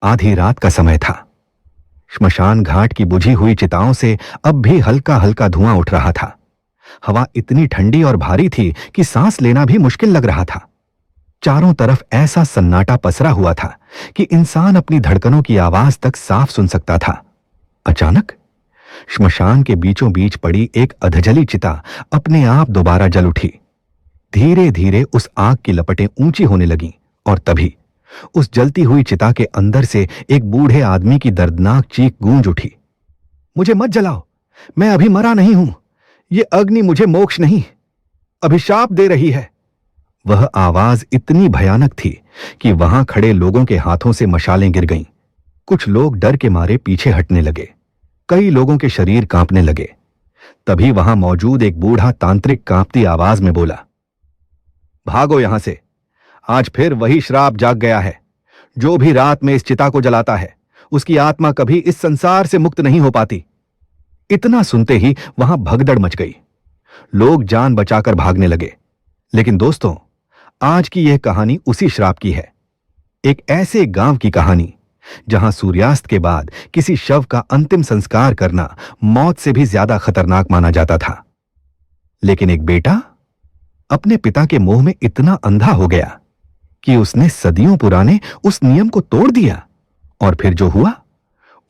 आधी रात का समय था। श्मशान घाट की बुझी हुई चिताओं से अब भी हल्का हल्का धुआं उठ रहा था। हवा इतनी ठंडी और भारी थी कि सांस लेना भी मुश्किल लग रहा था। चारों तरफ ऐसा सन्नाटा पसरा हुआ था कि इंसान अपनी धड़कनों की आवाज तक साफ सुन सकता था। अचानक श्मशान के बीचों बीच पड़ी एक अधजली चिता अपने आप दोबारा जल उठी। धीरे धीरे उस आग की लपटें ऊंची होने लगीं और तभी उस जलती हुई चिता के अंदर से एक बूढ़े आदमी की दर्दनाक चीख गूंज उठी। मुझे मत जलाओ, मैं अभी मरा नहीं हूं। ये अग्नि मुझे मोक्ष नहीं, अभिशाप दे रही है। वह आवाज इतनी भयानक थी कि वहां खड़े लोगों के हाथों से मशालें गिर गईं। कुछ लोग डर के मारे पीछे हटने लगे। कई लोगों के शरीर कांपने लगे। तभी वहां मौजूद एक बूढ़ा तांत्रिक कांपती आवाज में बोला, भागो यहां से, आज फिर वही श्राप जाग गया है। जो भी रात में इस चिता को जलाता है उसकी आत्मा कभी इस संसार से मुक्त नहीं हो पाती। इतना सुनते ही वहां भगदड़ मच गई। लोग जान बचाकर भागने लगे। लेकिन दोस्तों, आज की यह कहानी उसी श्राप की है। एक ऐसे गांव की कहानी जहां सूर्यास्त के बाद किसी शव का अंतिम संस्कार करना मौत से भी ज्यादा खतरनाक माना जाता था। लेकिन एक बेटा अपने पिता के मोह में इतना अंधा हो गया कि उसने सदियों पुराने उस नियम को तोड़ दिया और फिर जो हुआ,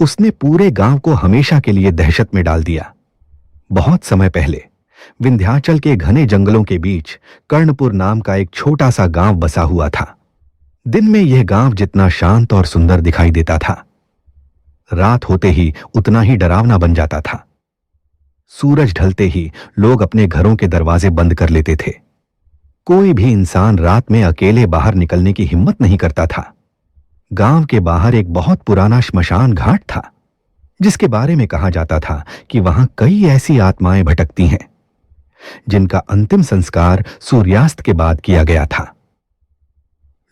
उसने पूरे गांव को हमेशा के लिए दहशत में डाल दिया। बहुत समय पहले विंध्याचल के घने जंगलों के बीच कर्णपुर नाम का एक छोटा सा गांव बसा हुआ था। दिन में यह गांव जितना शांत और सुंदर दिखाई देता था, रात होते ही उतना ही डरावना बन जाता था। सूरज ढलते ही लोग अपने घरों के दरवाजे बंद कर लेते थे। कोई भी इंसान रात में अकेले बाहर निकलने की हिम्मत नहीं करता था। गांव के बाहर एक बहुत पुराना श्मशान घाट था, जिसके बारे में कहा जाता था कि वहां कई ऐसी आत्माएं भटकती हैं जिनका अंतिम संस्कार सूर्यास्त के बाद किया गया था।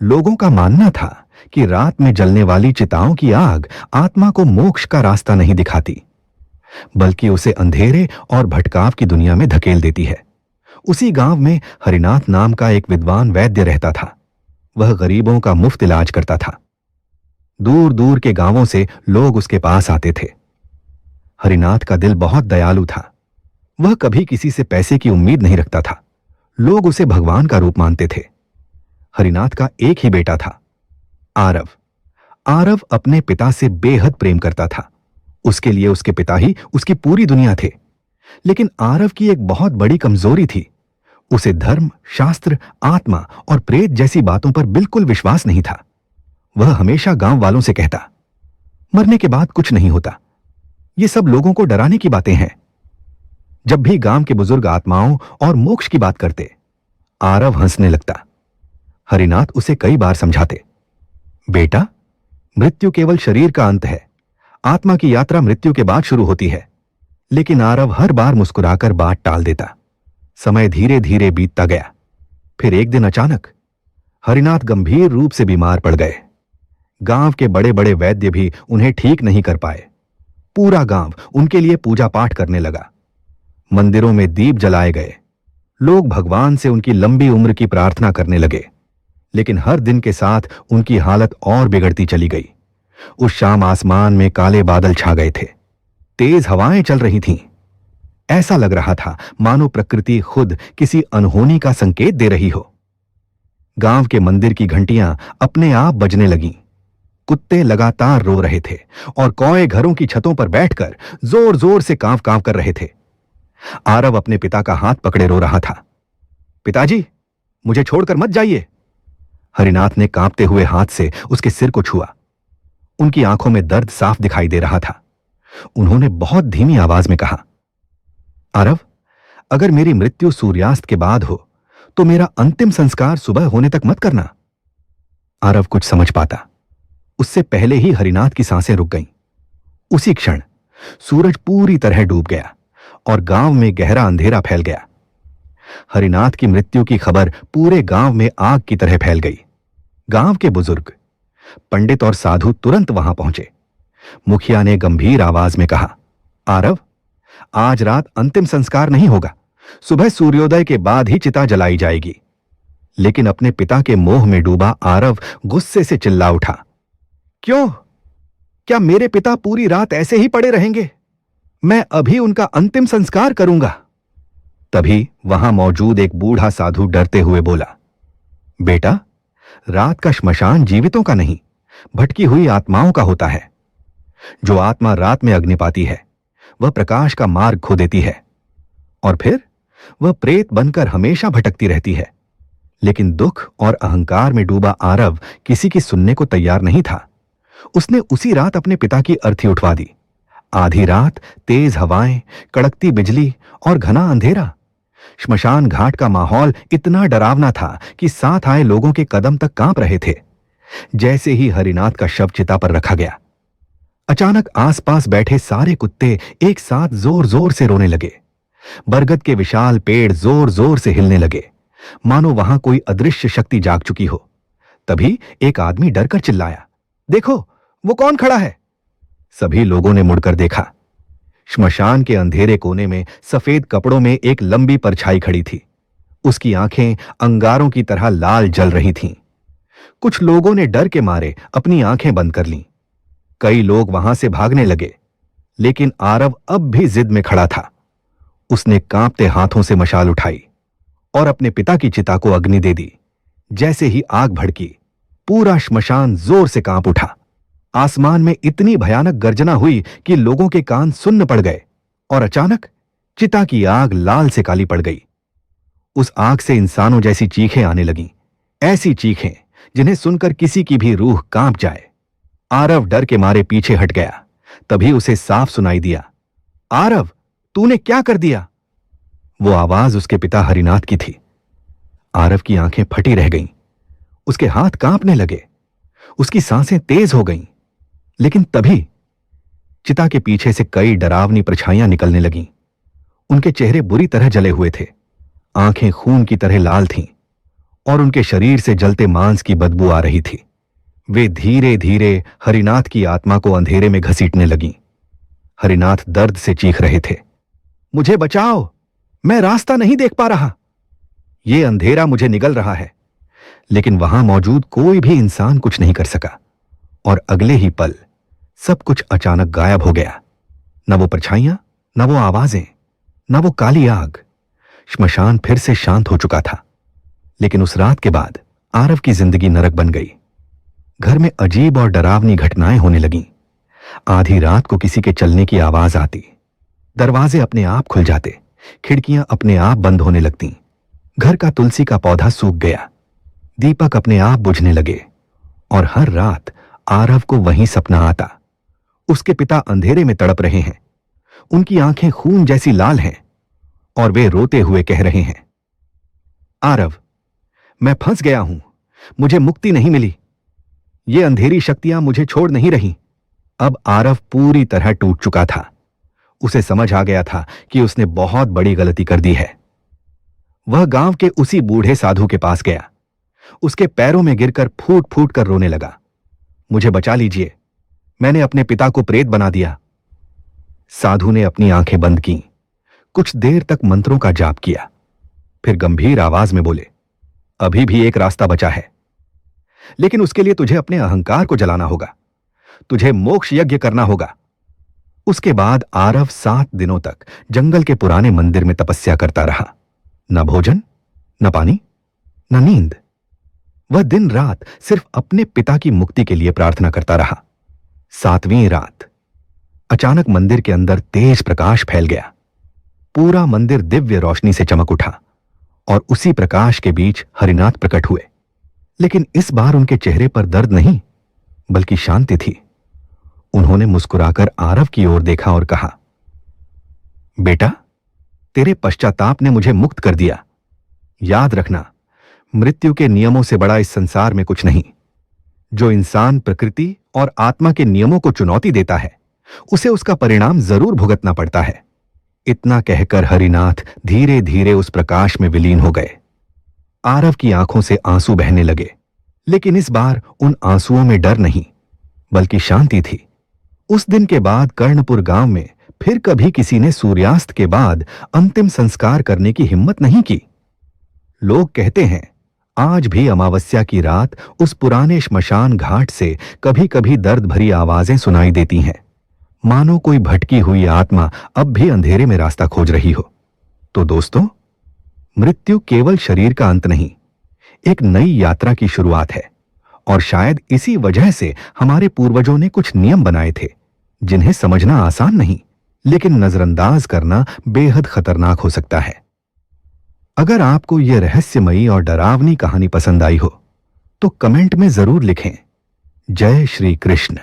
लोगों का मानना था कि रात में जलने वाली चिताओं की आग आत्मा को मोक्ष का रास्ता नहीं दिखाती, बल्कि उसे अंधेरे और भटकाव की दुनिया में धकेल देती है। उसी गांव में हरिनाथ नाम का एक विद्वान वैद्य रहता था। वह गरीबों का मुफ्त इलाज करता था। दूर दूर के गांवों से लोग उसके पास आते थे। हरिनाथ का दिल बहुत दयालु था। वह कभी किसी से पैसे की उम्मीद नहीं रखता था। लोग उसे भगवान का रूप मानते थे। हरिनाथ का एक ही बेटा था, आरव। आरव अपने पिता से बेहद प्रेम करता था। उसके लिए उसके पिता ही उसकी पूरी दुनिया थे। लेकिन आरव की एक बहुत बड़ी कमजोरी थी। उसे धर्म, शास्त्र, आत्मा और प्रेत जैसी बातों पर बिल्कुल विश्वास नहीं था। वह हमेशा गांव वालों से कहता, मरने के बाद कुछ नहीं होता, ये सब लोगों को डराने की बातें हैं। जब भी गांव के बुजुर्ग आत्माओं और मोक्ष की बात करते, आरव हंसने लगता। हरिनाथ उसे कई बार समझाते, बेटा, मृत्यु केवल शरीर का अंत है, आत्मा की यात्रा मृत्यु के बाद शुरू होती है। लेकिन आरव हर बार मुस्कुराकर बात टाल देता। समय धीरे धीरे बीतता गया। फिर एक दिन अचानक हरिनाथ गंभीर रूप से बीमार पड़ गए। गांव के बड़े बड़े वैद्य भी उन्हें ठीक नहीं कर पाए। पूरा गांव उनके लिए पूजा पाठ करने लगा। मंदिरों में दीप जलाए गए। लोग भगवान से उनकी लंबी उम्र की प्रार्थना करने लगे। लेकिन हर दिन के साथ उनकी हालत और बिगड़ती चली गई। उस शाम आसमान में काले बादल छा गए थे। तेज हवाएं चल रही थीं। ऐसा लग रहा था मानो प्रकृति खुद किसी अनहोनी का संकेत दे रही हो। गांव के मंदिर की घंटियां अपने आप बजने लगीं। कुत्ते लगातार रो रहे थे और कौए घरों की छतों पर बैठकर जोर जोर से कांव कांव कर रहे थे। आरव अपने पिता का हाथ पकड़े रो रहा था। पिताजी, मुझे छोड़कर मत जाइए। हरिनाथ ने कांपते हुए हाथ से उसके सिर को छुआ। उनकी आंखों में दर्द साफ दिखाई दे रहा था। उन्होंने बहुत धीमी आवाज में कहा, आरव, अगर मेरी मृत्यु सूर्यास्त के बाद हो तो मेरा अंतिम संस्कार सुबह होने तक मत करना। आरव कुछ समझ पाता, उससे पहले ही हरिनाथ की सांसें रुक गईं। उसी क्षण सूरज पूरी तरह डूब गया और गांव में गहरा अंधेरा फैल गया। हरिनाथ की मृत्यु की खबर पूरे गांव में आग की तरह फैल गई। गांव के बुजुर्ग, पंडित और साधु तुरंत वहां पहुंचे। मुखिया ने गंभीर आवाज में कहा, आरव, आज रात अंतिम संस्कार नहीं होगा। सुबह सूर्योदय के बाद ही चिता जलाई जाएगी। लेकिन अपने पिता के मोह में डूबा आरव गुस्से से चिल्ला उठा, क्यों? क्या मेरे पिता पूरी रात ऐसे ही पड़े रहेंगे? मैं अभी उनका अंतिम संस्कार करूंगा। तभी वहां मौजूद एक बूढ़ा साधु डरते हुए बोला, बेटा, रात का श्मशान जीवितों का नहीं, भटकी हुई आत्माओं का होता है। जो आत्मा रात में अग्नि पाती है, वह प्रकाश का मार्ग खो देती है और फिर वह प्रेत बनकर हमेशा भटकती रहती है। लेकिन दुख और अहंकार में डूबा आरव किसी की सुनने को तैयार नहीं था। उसने उसी रात अपने पिता की अर्थी उठवा दी। आधी रात, तेज हवाएं, कड़कती बिजली और घना अंधेरा। श्मशान घाट का माहौल इतना डरावना था कि साथ आए लोगों के कदम तक कांप रहे थे। जैसे ही हरिनाथ का शव चिता पर रखा गया, अचानक आसपास बैठे सारे कुत्ते एक साथ जोर जोर से रोने लगे। बरगद के विशाल पेड़ जोर जोर से हिलने लगे, मानो वहां कोई अदृश्य शक्ति जाग चुकी हो। तभी एक आदमी डरकर चिल्लाया, देखो, वो कौन खड़ा है? सभी लोगों ने मुड़कर देखा। श्मशान के अंधेरे कोने में सफेद कपड़ों में एक लंबी परछाई खड़ी थी। उसकी आंखें अंगारों की तरह लाल जल रही थीं। कुछ लोगों ने डर के मारे अपनी आंखें बंद कर लीं। कई लोग वहां से भागने लगे, लेकिन आरव अब भी जिद में खड़ा था। उसने कांपते हाथों से मशाल उठाई और अपने पिता की चिता को अग्नि दे दी। जैसे ही आग भड़की, पूरा श्मशान जोर से कांप उठा। आसमान में इतनी भयानक गर्जना हुई कि लोगों के कान सुन्न पड़ गए और अचानक चिता की आग लाल से काली पड़ गई। उस आग से इंसानों जैसी चीखें आने लगीं, ऐसी चीखें जिन्हें सुनकर किसी की भी रूह कांप जाए। आरव डर के मारे पीछे हट गया। तभी उसे साफ सुनाई दिया, आरव, तूने क्या कर दिया? वो आवाज उसके पिता हरिनाथ की थी। आरव की आंखें फटी रह गईं। उसके हाथ कांपने लगे, उसकी सांसें तेज हो गईं। लेकिन तभी चिता के पीछे से कई डरावनी परछाइयां निकलने लगीं। उनके चेहरे बुरी तरह जले हुए थे, आंखें खून की तरह लाल थीं और उनके शरीर से जलते मांस की बदबू आ रही थी। वे धीरे धीरे हरिनाथ की आत्मा को अंधेरे में घसीटने लगीं। हरिनाथ दर्द से चीख रहे थे, मुझे बचाओ, मैं रास्ता नहीं देख पा रहा। ये अंधेरा मुझे निगल रहा है। लेकिन वहां मौजूद कोई भी इंसान कुछ नहीं कर सका और अगले ही पल सब कुछ अचानक गायब हो गया। न वो परछाइयां, न वो आवाजें, न वो काली आग। श्मशान फिर से शांत हो चुका था। लेकिन उस रात के बाद आरव की जिंदगी नरक बन गई। घर में अजीब और डरावनी घटनाएं होने लगीं। आधी रात को किसी के चलने की आवाज आती, दरवाजे अपने आप खुल जाते, खिड़कियां अपने आप बंद होने लगतीं। घर का तुलसी का पौधा सूख गया, दीपक अपने आप बुझने लगे और हर रात आरव को वही सपना आता। उसके पिता अंधेरे में तड़प रहे हैं, उनकी आंखें खून जैसी लाल हैं और वे रोते हुए कह रहे हैं, आरव, मैं फंस गया हूं, मुझे मुक्ति नहीं मिली। ये अंधेरी शक्तियां मुझे छोड़ नहीं रही। अब आरव पूरी तरह टूट चुका था। उसे समझ आ गया था कि उसने बहुत बड़ी गलती कर दी है। वह गांव के उसी बूढ़े साधु के पास गया। उसके पैरों में गिरकर फूट फूट कर रोने लगा, मुझे बचा लीजिए, मैंने अपने पिता को प्रेत बना दिया। साधु ने अपनी आंखें बंद की, कुछ देर तक मंत्रों का जाप किया, फिर गंभीर आवाज में बोले, अभी भी एक रास्ता बचा है, लेकिन उसके लिए तुझे अपने अहंकार को जलाना होगा, तुझे मोक्ष यज्ञ करना होगा। उसके बाद आरव 7 दिनों तक जंगल के पुराने मंदिर में तपस्या करता रहा। न भोजन, न पानी, न नींद। वह दिन रात सिर्फ अपने पिता की मुक्ति के लिए प्रार्थना करता रहा। 7वीं रात अचानक मंदिर के अंदर तेज प्रकाश फैल गया। पूरा मंदिर दिव्य रोशनी से चमक उठा और उसी प्रकाश के बीच हरिनाथ प्रकट हुए। लेकिन इस बार उनके चेहरे पर दर्द नहीं, बल्कि शांति थी। उन्होंने मुस्कुराकर आरव की ओर देखा और कहा, बेटा, तेरे पश्चाताप ने मुझे मुक्त कर दिया। याद रखना, मृत्यु के नियमों से बड़ा इस संसार में कुछ नहीं। जो इंसान प्रकृति और आत्मा के नियमों को चुनौती देता है, उसे उसका परिणाम जरूर भुगतना पड़ता है। इतना कहकर हरिनाथ धीरे धीरे उस प्रकाश में विलीन हो गए। आरव की आंखों से आंसू बहने लगे, लेकिन इस बार उन आंसुओं में डर नहीं, बल्कि शांति थी। उस दिन के बाद कर्णपुर गांव में फिर कभी किसी ने सूर्यास्त के बाद अंतिम संस्कार करने की हिम्मत नहीं की। लोग कहते हैं आज भी अमावस्या की रात उस पुराने श्मशान घाट से कभी कभी दर्द भरी आवाजें सुनाई देती हैं, मानो कोई भटकी हुई आत्मा अब भी अंधेरे में रास्ता खोज रही हो। तो दोस्तों, मृत्यु केवल शरीर का अंत नहीं, एक नई यात्रा की शुरुआत है। और शायद इसी वजह से हमारे पूर्वजों ने कुछ नियम बनाए थे, जिन्हें समझना आसान नहीं, लेकिन नजरअंदाज करना बेहद खतरनाक हो सकता है। अगर आपको यह रहस्यमयी और डरावनी कहानी पसंद आई हो, तो कमेंट में जरूर लिखें, जय श्री कृष्ण।